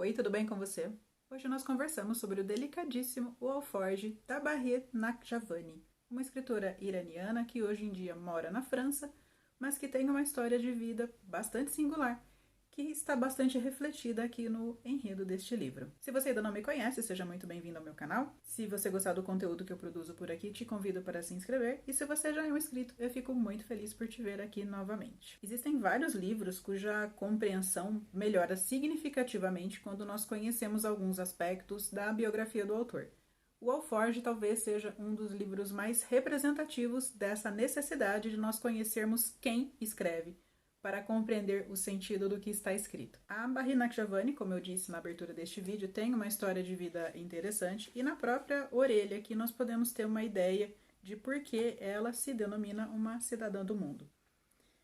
Oi, tudo bem com você? Hoje nós conversamos sobre o delicadíssimo O Alforge Tabaret Nakjavani, uma escritora iraniana que hoje em dia mora na França, mas que tem uma história de vida bastante singular, que está bastante refletida aqui no enredo deste livro. Se você ainda não me conhece, seja muito bem-vindo ao meu canal. Se você gostar do conteúdo que eu produzo por aqui, te convido para se inscrever. E se você já é um inscrito, eu fico muito feliz por te ver aqui novamente. Existem vários livros cuja compreensão melhora significativamente quando nós conhecemos alguns aspectos da biografia do autor. O Alforge talvez seja um dos livros mais representativos dessa necessidade de nós conhecermos quem escreve, para compreender o sentido do que está escrito. A Tabaret Nakjavani, como eu disse na abertura deste vídeo, tem uma história de vida interessante e na própria orelha aqui nós podemos ter uma ideia de por que ela se denomina uma cidadã do mundo.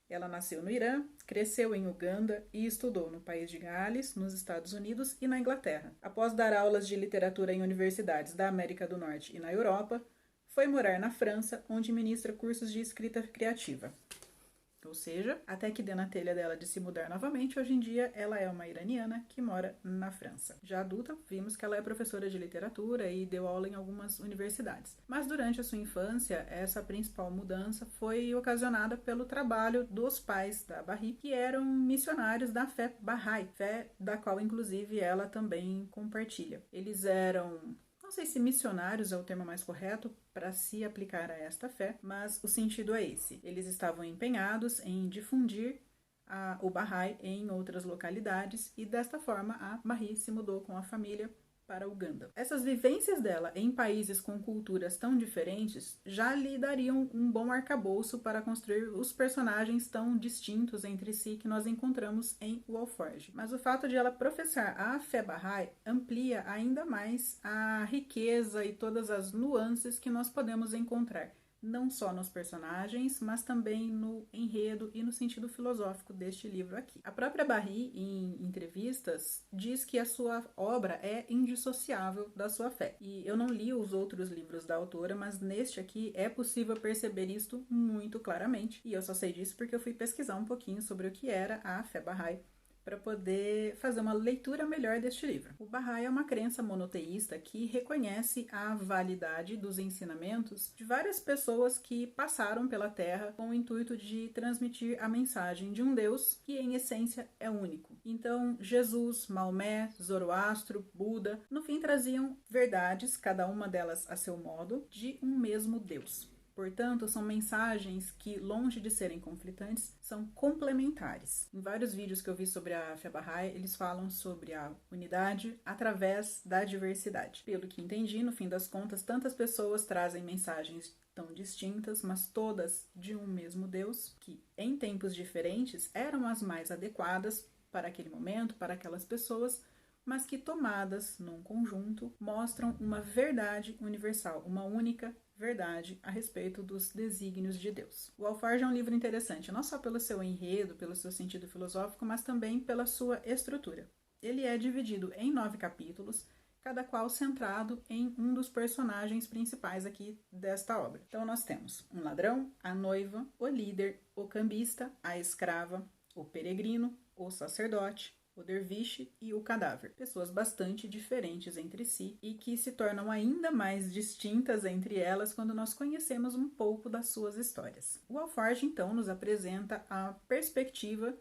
Ela nasceu no Irã, cresceu em Uganda e estudou no país de Gales, nos Estados Unidos e na Inglaterra. Após dar aulas de literatura em universidades da América do Norte e na Europa, foi morar na França, onde ministra cursos de escrita criativa. Ou seja, até que dê na telha dela de se mudar novamente, hoje em dia ela é uma iraniana que mora na França. Já adulta, vimos que ela é professora de literatura e deu aula em algumas universidades. Mas durante a sua infância, essa principal mudança foi ocasionada pelo trabalho dos pais da Tabaret, que eram missionários da fé Bahá'í, fé da qual inclusive ela também compartilha. Eles eram... não sei se missionários é o termo mais correto para se aplicar a esta fé, mas o sentido é esse. Eles estavam empenhados em difundir o Bahá'í em outras localidades e desta forma a Tabaret se mudou com a família para Uganda. Essas vivências dela em países com culturas tão diferentes já lhe dariam um bom arcabouço para construir os personagens tão distintos entre si que nós encontramos em O Alforge. Mas o fato de ela professar a fé Bahá'í amplia ainda mais a riqueza e todas as nuances que nós podemos encontrar, não só nos personagens, mas também no enredo e no sentido filosófico deste livro aqui. A própria Tabaret, em entrevistas, diz que a sua obra é indissociável da sua fé. E eu não li os outros livros da autora, mas neste aqui é possível perceber isto muito claramente. E eu só sei disso porque eu fui pesquisar um pouquinho sobre o que era a fé Bahá'í, para poder fazer uma leitura melhor deste livro. O Bahá'í é uma crença monoteísta que reconhece a validade dos ensinamentos de várias pessoas que passaram pela Terra com o intuito de transmitir a mensagem de um Deus que, em essência, é único. Então, Jesus, Maomé, Zoroastro, Buda, no fim traziam verdades, cada uma delas a seu modo, de um mesmo Deus. Portanto, são mensagens que, longe de serem conflitantes, são complementares. Em vários vídeos que eu vi sobre a fé Bahá'í, eles falam sobre a unidade através da diversidade. Pelo que entendi, no fim das contas, tantas pessoas trazem mensagens tão distintas, mas todas de um mesmo Deus, que em tempos diferentes eram as mais adequadas para aquele momento, para aquelas pessoas, mas que tomadas num conjunto mostram uma verdade universal, uma única verdade a respeito dos desígnios de Deus. O Alforge é um livro interessante, não só pelo seu enredo, pelo seu sentido filosófico, mas também pela sua estrutura. Ele é dividido em 9 capítulos, cada qual centrado em um dos personagens principais aqui desta obra. Então nós temos um ladrão, a noiva, o líder, o cambista, a escrava, o peregrino, o sacerdote, o derviche e o cadáver. Pessoas bastante diferentes entre si e que se tornam ainda mais distintas entre elas quando nós conhecemos um pouco das suas histórias. O Alforge, então, nos apresenta a perspectiva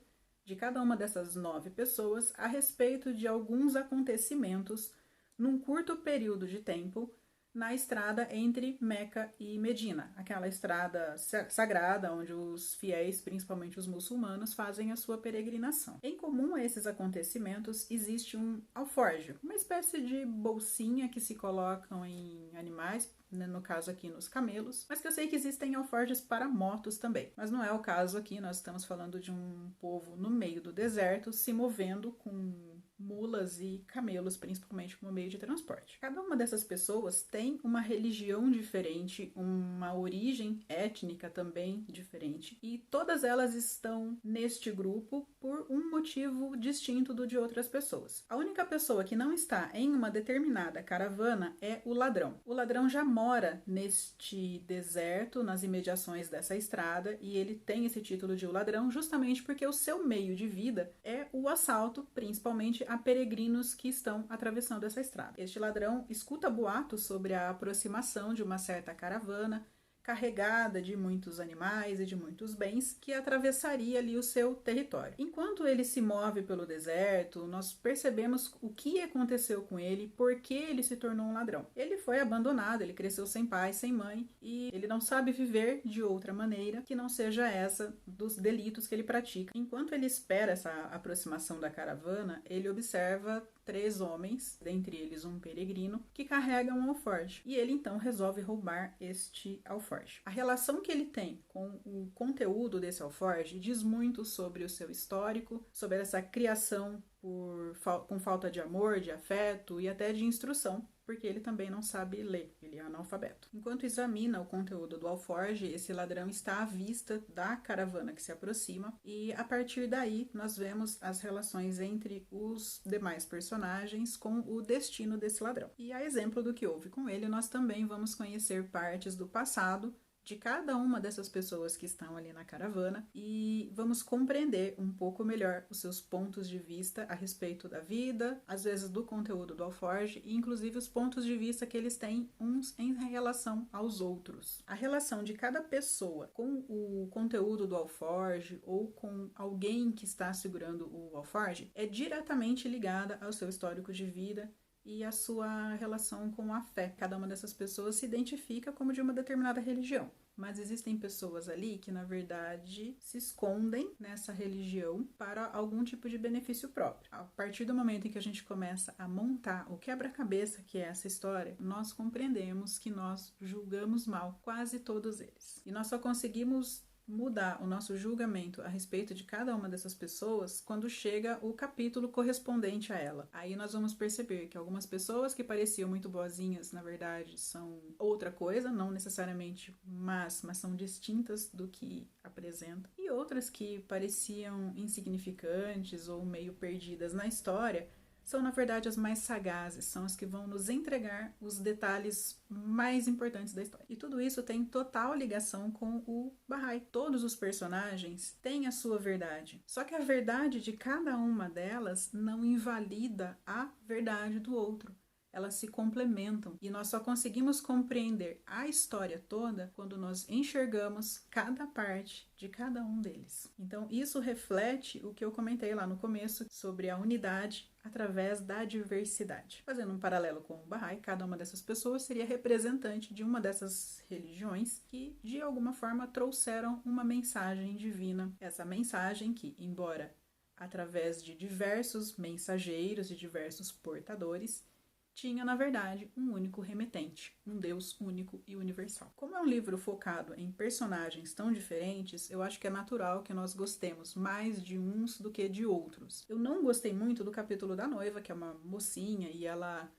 de cada uma dessas 9 pessoas a respeito de alguns acontecimentos num curto período de tempo na estrada entre Meca e Medina, aquela estrada sagrada onde os fiéis, principalmente os muçulmanos, fazem a sua peregrinação. Em comum a esses acontecimentos existe um alforje, uma espécie de bolsinha que se colocam em animais, no caso aqui nos camelos, mas que eu sei que existem alforjes para motos também. Mas não é o caso aqui, nós estamos falando de um povo no meio do deserto se movendo com mulas e camelos, principalmente como meio de transporte. Cada uma dessas pessoas tem uma religião diferente, uma origem étnica também diferente, e todas elas estão neste grupo por um motivo distinto do de outras pessoas. A única pessoa que não está em uma determinada caravana é o ladrão. O ladrão já mora neste deserto, nas imediações dessa estrada, e ele tem esse título de o ladrão justamente porque o seu meio de vida é o assalto, principalmente a peregrinos que estão atravessando essa estrada. Este ladrão escuta boatos sobre a aproximação de uma certa caravana carregada de muitos animais e de muitos bens que atravessaria ali o seu território. Enquanto ele se move pelo deserto, nós percebemos o que aconteceu com ele, por que ele se tornou um ladrão. Ele foi abandonado, ele cresceu sem pai, sem mãe e ele não sabe viver de outra maneira que não seja essa dos delitos que ele pratica. Enquanto ele espera essa aproximação da caravana, ele observa 3 homens, dentre eles um peregrino, que carregam um alforje. E ele então resolve roubar este alforje. A relação que ele tem com o conteúdo desse alforje diz muito sobre o seu histórico, sobre essa criação com falta de amor, de afeto e até de instrução, porque ele também não sabe ler, ele é analfabeto. Enquanto examina o conteúdo do alforje, esse ladrão está à vista da caravana que se aproxima e a partir daí nós vemos as relações entre os demais personagens com o destino desse ladrão. E a exemplo do que houve com ele, nós também vamos conhecer partes do passado de cada uma dessas pessoas que estão ali na caravana e vamos compreender um pouco melhor os seus pontos de vista a respeito da vida, às vezes do conteúdo do alforje e inclusive os pontos de vista que eles têm uns em relação aos outros. A relação de cada pessoa com o conteúdo do alforje ou com alguém que está segurando o alforje é diretamente ligada ao seu histórico de vida e a sua relação com a fé. Cada uma dessas pessoas se identifica como de uma determinada religião. Mas existem pessoas ali que, na verdade, se escondem nessa religião para algum tipo de benefício próprio. A partir do momento em que a gente começa a montar o quebra-cabeça que é essa história, nós compreendemos que nós julgamos mal quase todos eles. E nós só conseguimos mudar o nosso julgamento a respeito de cada uma dessas pessoas quando chega o capítulo correspondente a ela. Aí nós vamos perceber que algumas pessoas que pareciam muito boazinhas, na verdade, são outra coisa, não necessariamente mas são distintas do que apresentam. E outras que pareciam insignificantes ou meio perdidas na história, são, na verdade, as mais sagazes, são as que vão nos entregar os detalhes mais importantes da história. E tudo isso tem total ligação com o Bahá'í. Todos os personagens têm a sua verdade, só que a verdade de cada uma delas não invalida a verdade do outro. Elas se complementam e nós só conseguimos compreender a história toda quando nós enxergamos cada parte de cada um deles. Então isso reflete o que eu comentei lá no começo sobre a unidade através da diversidade. Fazendo um paralelo com o Bahá'í, cada uma dessas pessoas seria representante de uma dessas religiões que de alguma forma trouxeram uma mensagem divina. Essa mensagem que, embora através de diversos mensageiros e diversos portadores, tinha, na verdade, um único remetente, um Deus único e universal. Como é um livro focado em personagens tão diferentes, eu acho que é natural que nós gostemos mais de uns do que de outros. Eu não gostei muito do capítulo da noiva, que é uma mocinha e ela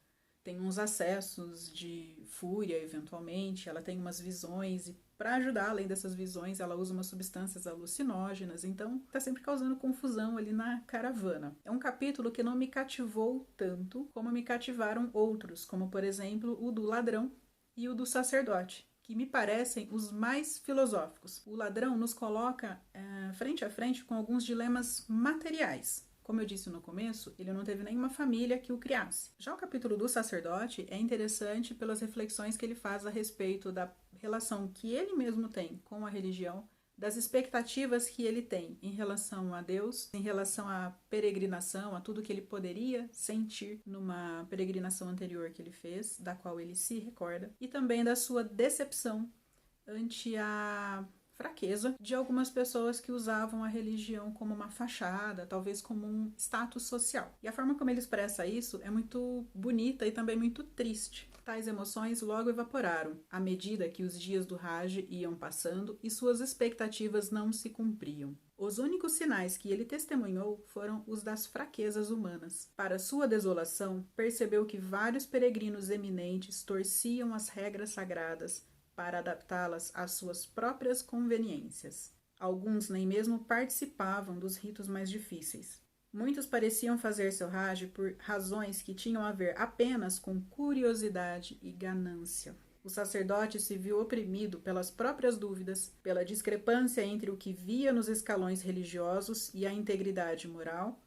tem uns acessos de fúria, eventualmente, ela tem umas visões e para ajudar, além dessas visões, ela usa umas substâncias alucinógenas, então tá sempre causando confusão ali na caravana. É um capítulo que não me cativou tanto como me cativaram outros, como por exemplo o do ladrão e o do sacerdote, que me parecem os mais filosóficos. O ladrão nos coloca frente a frente com alguns dilemas materiais. Como eu disse no começo, ele não teve nenhuma família que o criasse. Já o capítulo do sacerdote é interessante pelas reflexões que ele faz a respeito da relação que ele mesmo tem com a religião, das expectativas que ele tem em relação a Deus, em relação à peregrinação, a tudo que ele poderia sentir numa peregrinação anterior que ele fez, da qual ele se recorda, e também da sua decepção ante a fraqueza de algumas pessoas que usavam a religião como uma fachada, talvez como um status social. E a forma como ele expressa isso é muito bonita e também muito triste. Tais emoções logo evaporaram, à medida que os dias do Hajj iam passando e suas expectativas não se cumpriam. Os únicos sinais que ele testemunhou foram os das fraquezas humanas. Para sua desolação, percebeu que vários peregrinos eminentes torciam as regras sagradas para adaptá-las às suas próprias conveniências. Alguns nem mesmo participavam dos ritos mais difíceis. Muitos pareciam fazer seu Hajj por razões que tinham a ver apenas com curiosidade e ganância. O sacerdote se viu oprimido pelas próprias dúvidas, pela discrepância entre o que via nos escalões religiosos e a integridade moral,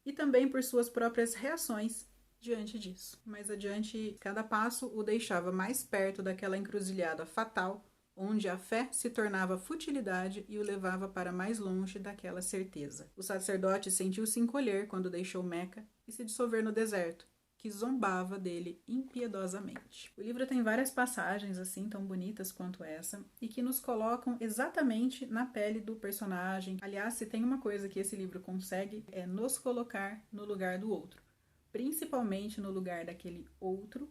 e também por suas próprias reações diante disso. Mais adiante, cada passo o deixava mais perto daquela encruzilhada fatal, onde a fé se tornava futilidade e o levava para mais longe daquela certeza. O sacerdote sentiu-se encolher quando deixou Meca e se dissolver no deserto, que zombava dele impiedosamente. O livro tem várias passagens assim tão bonitas quanto essa e que nos colocam exatamente na pele do personagem. Aliás, se tem uma coisa que esse livro consegue é nos colocar no lugar do outro, principalmente no lugar daquele outro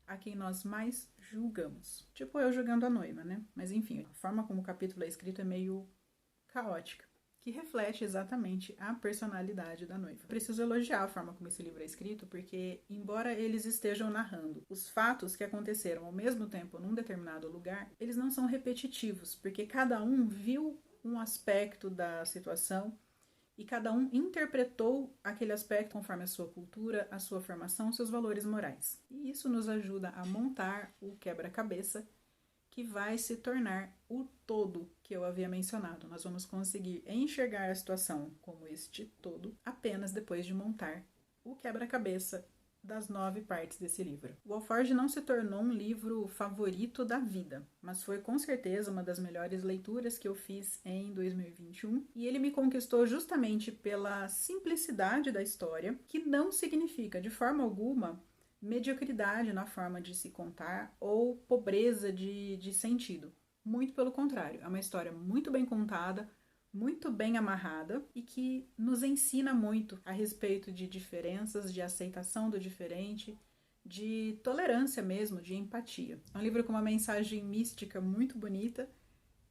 a quem nós mais julgamos. Tipo eu julgando a noiva, né? Mas enfim, a forma como o capítulo é escrito é meio caótica, que reflete exatamente a personalidade da noiva. Preciso elogiar a forma como esse livro é escrito, porque, embora eles estejam narrando os fatos que aconteceram ao mesmo tempo num determinado lugar, eles não são repetitivos, porque cada um viu um aspecto da situação e cada um interpretou aquele aspecto conforme a sua cultura, a sua formação, seus valores morais. E isso nos ajuda a montar o quebra-cabeça que vai se tornar o todo que eu havia mencionado. Nós vamos conseguir enxergar a situação como este todo apenas depois de montar o quebra-cabeça das 9 partes desse livro. O Alforge não se tornou um livro favorito da vida, mas foi com certeza uma das melhores leituras que eu fiz em 2021, e ele me conquistou justamente pela simplicidade da história, que não significa de forma alguma mediocridade na forma de se contar ou pobreza de sentido. Muito pelo contrário, é uma história muito bem contada, muito bem amarrada e que nos ensina muito a respeito de diferenças, de aceitação do diferente, de tolerância mesmo, de empatia. É um livro com uma mensagem mística muito bonita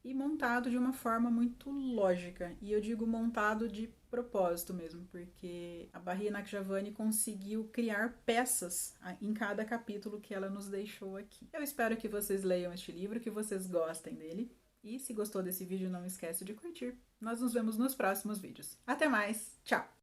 e montado de uma forma muito lógica. E eu digo montado de propósito mesmo, porque a Barry Nakjavani conseguiu criar peças em cada capítulo que ela nos deixou aqui. Eu espero que vocês leiam este livro, que vocês gostem dele. E se gostou desse vídeo, não esquece de curtir. Nós nos vemos nos próximos vídeos. Até mais, tchau!